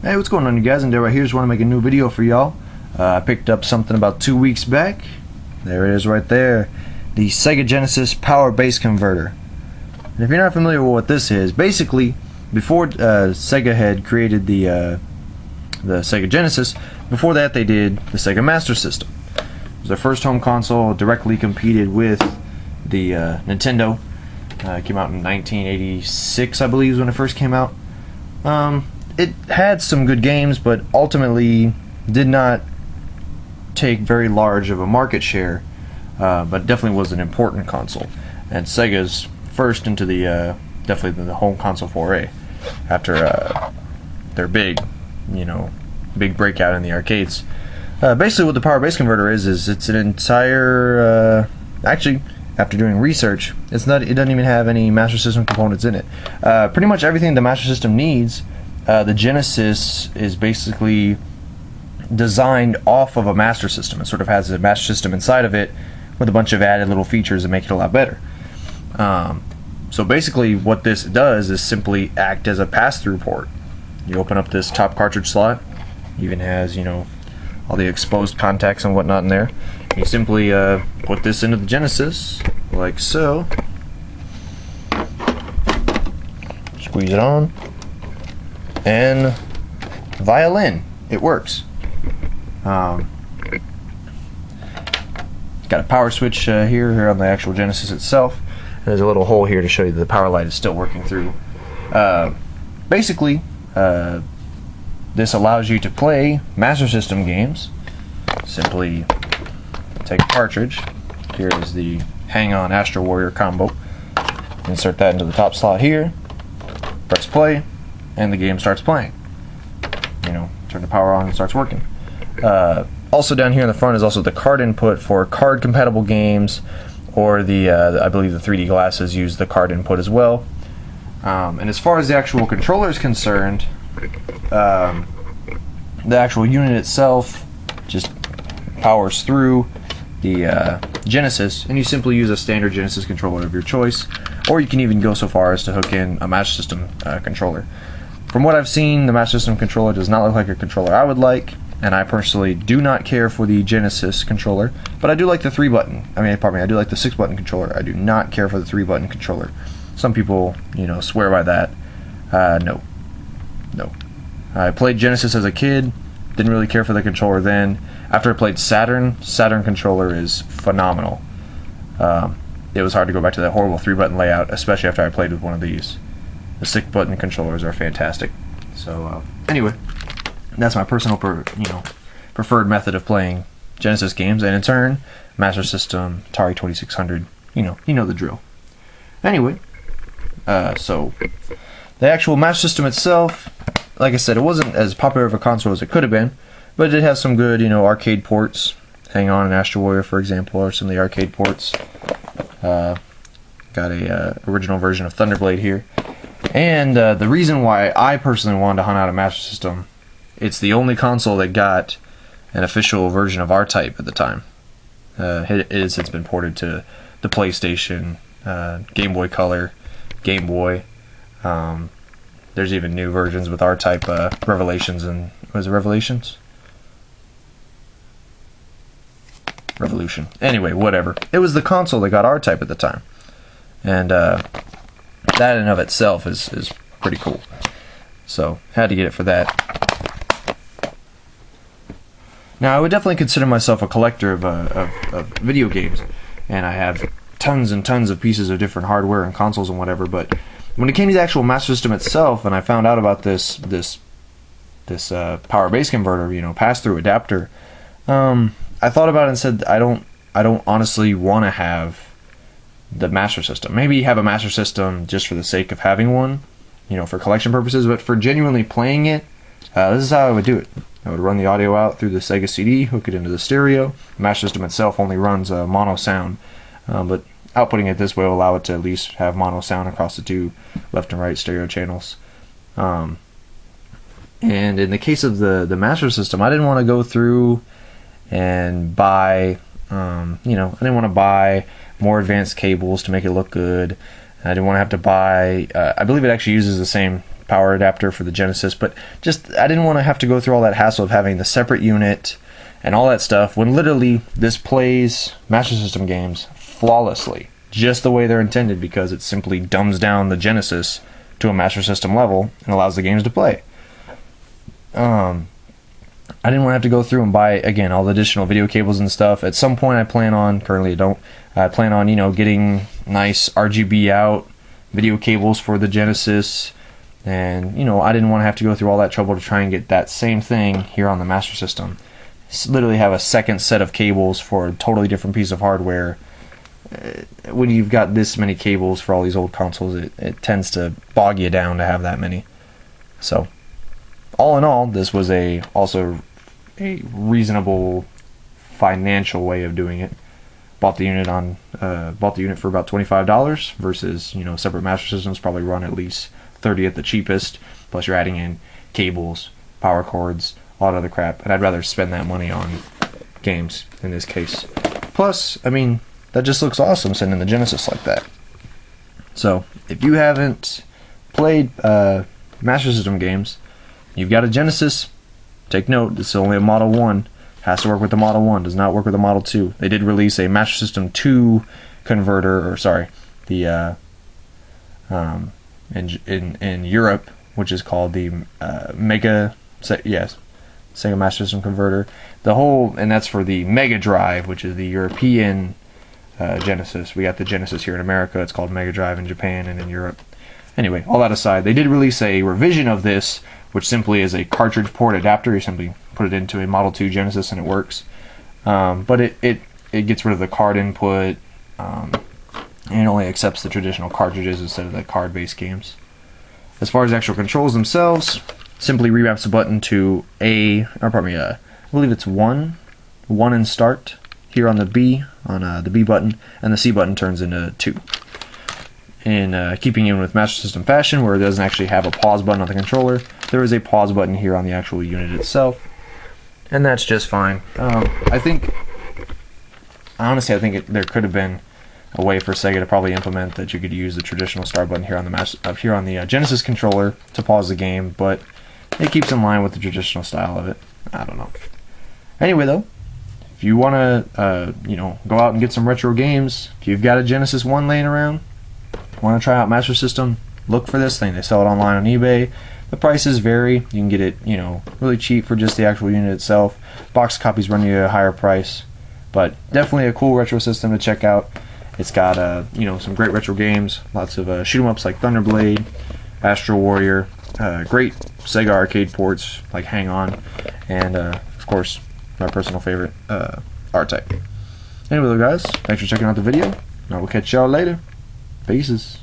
Hey, what's going on, you guys? Indeed right here. Just want to make a new video for y'all. I picked up something about 2 weeks back. There it is right there. The Sega Genesis power base converter. And if you're not familiar with what this is, basically, before Sega had created the Sega Genesis, before that they did the Sega Master System. It was their first home console, directly competed with the Nintendo. It came out in 1986, I believe, is when it first came out. It had some good games, but ultimately did not take very large of a market share, but definitely was an important console. And Sega's first into the definitely the home console foray after their big breakout in the arcades. Basically, what the power base converter is it's an entire actually, after doing research, it doesn't even have any Master System components in it. Pretty much everything the Master System needs. The Genesis is basically designed off of a Master System. It sort of has a Master System inside of it with a bunch of added little features that make it a lot better. So basically what this does is simply act as a pass-through port. You open up this top cartridge slot, even has all the exposed contacts and whatnot in there. You simply put this into the Genesis like so, squeeze it on, and violin, it works. Got a power switch here on the actual Genesis itself. And there's a little hole here to show you that the power light is still working through. Basically, this allows you to play Master System games. Simply take a cartridge. Here is the Hang-On Astro Warrior combo. Insert that into the top slot here. Press play, and the game starts playing. Turn the power on and it starts working. Also down here in the front is also the card input for card compatible games, or I believe the 3D glasses use the card input as well. And as far as the actual controller is concerned, the actual unit itself just powers through the Genesis, and you simply use a standard Genesis controller of your choice, or you can even go so far as to hook in a Master System controller. From what I've seen, the Master System controller does not look like a controller I would like, and I personally do not care for the Genesis controller, but I do like the 3-button. I do like the 6-button controller. I do not care for the 3-button controller. Some people, swear by that. No. I played Genesis as a kid, didn't really care for the controller then. After I played Saturn controller is phenomenal. It was hard to go back to that horrible 3-button layout, especially after I played with one of these. The 6-button controllers are fantastic. So anyway, that's my personal preferred method of playing Genesis games, and in turn, Master System, Atari 2600, you know the drill. Anyway, so the actual Master System itself, like I said, it wasn't as popular of a console as it could have been, but it did have some good, arcade ports. Hang-On and Astro Warrior, for example, are some of the arcade ports. Got a original version of Thunderblade here. And the reason why I personally wanted to hunt out a Master System, it's the only console that got an official version of R-Type at the time. It has since been ported to the PlayStation, Game Boy Color, Game Boy. There's even new versions with R-Type, Revelations and... was it Revelations? Revolution. Anyway, whatever. It was the console that got R-Type at the time. And that in of itself is pretty cool. So, had to get it for that. Now, I would definitely consider myself a collector of video games, and I have tons and tons of pieces of different hardware and consoles and whatever, but when it came to the actual Master System itself, and I found out about this power base converter, pass-through adapter, I thought about it and said, I don't honestly want to have the Master System. Maybe have a Master System just for the sake of having one, for collection purposes, but for genuinely playing it, this is how I would do it. I would run the audio out through the Sega CD, hook it into the stereo. The Master System itself only runs mono sound, but outputting it this way will allow it to at least have mono sound across the two left and right stereo channels. And in the case of the Master System, I didn't want to go through and buy, I didn't want to buy more advanced cables to make it look good. I didn't want to have to buy, I believe it actually uses the same power adapter for the Genesis, but just I didn't want to have to go through all that hassle of having the separate unit and all that stuff when literally this plays Master System games flawlessly, just the way they're intended, because it simply dumbs down the Genesis to a Master System level and allows the games to play. I didn't want to have to go through and buy, again, all the additional video cables and stuff. At some point I plan on, currently I don't, I plan on, getting nice RGB out video cables for the Genesis, and, I didn't want to have to go through all that trouble to try and get that same thing here on the Master System. Literally have a second set of cables for a totally different piece of hardware. When you've got this many cables for all these old consoles, it tends to bog you down to have that many. So, all in all, this was also a reasonable financial way of doing it. Bought the unit for about $25 versus separate Master Systems probably run at least $30 at the cheapest. Plus you're adding in cables, power cords, all that other crap, and I'd rather spend that money on games in this case. Plus, I mean, that just looks awesome sitting in the Genesis like that. So if you haven't played Master System games, you've got a Genesis, take note, this is only a Model 1. Has to work with the Model 1, does not work with the Model 2. They did release a Master System 2 converter, or sorry, the in Europe, which is called the Sega Master System converter. And that's for the Mega Drive, which is the European Genesis. We got the Genesis here in America. It's called Mega Drive in Japan and in Europe. Anyway, all that aside, they did release a revision of this, which simply is a cartridge port adapter. You simply put it into a Model 2 Genesis and it works. But it gets rid of the card input, and it only accepts the traditional cartridges instead of the card-based games. As far as actual controls themselves, simply remaps the button to I believe it's 1 and start here on the B, the B button, and the C button turns into 2. In keeping in with Master System fashion, where it doesn't actually have a pause button on the controller, there is a pause button here on the actual unit itself, and that's just fine. I think there could have been a way for Sega to probably implement that you could use the traditional start button here on the Genesis controller to pause the game, but it keeps in line with the traditional style of it. I don't know. Anyway, though, if you want to go out and get some retro games, if you've got a Genesis 1 laying around, want to try out Master System, look for this thing. They sell it online on eBay. The prices vary. You can get it, really cheap for just the actual unit itself. Box copies run you a higher price, but definitely a cool retro system to check out. It's got some great retro games, lots of shoot 'em ups like Thunderblade, Astro Warrior, great Sega arcade ports like Hang On, and of course my personal favorite, R-Type. Anyway, guys, thanks for checking out the video. I will catch y'all later. Peaces.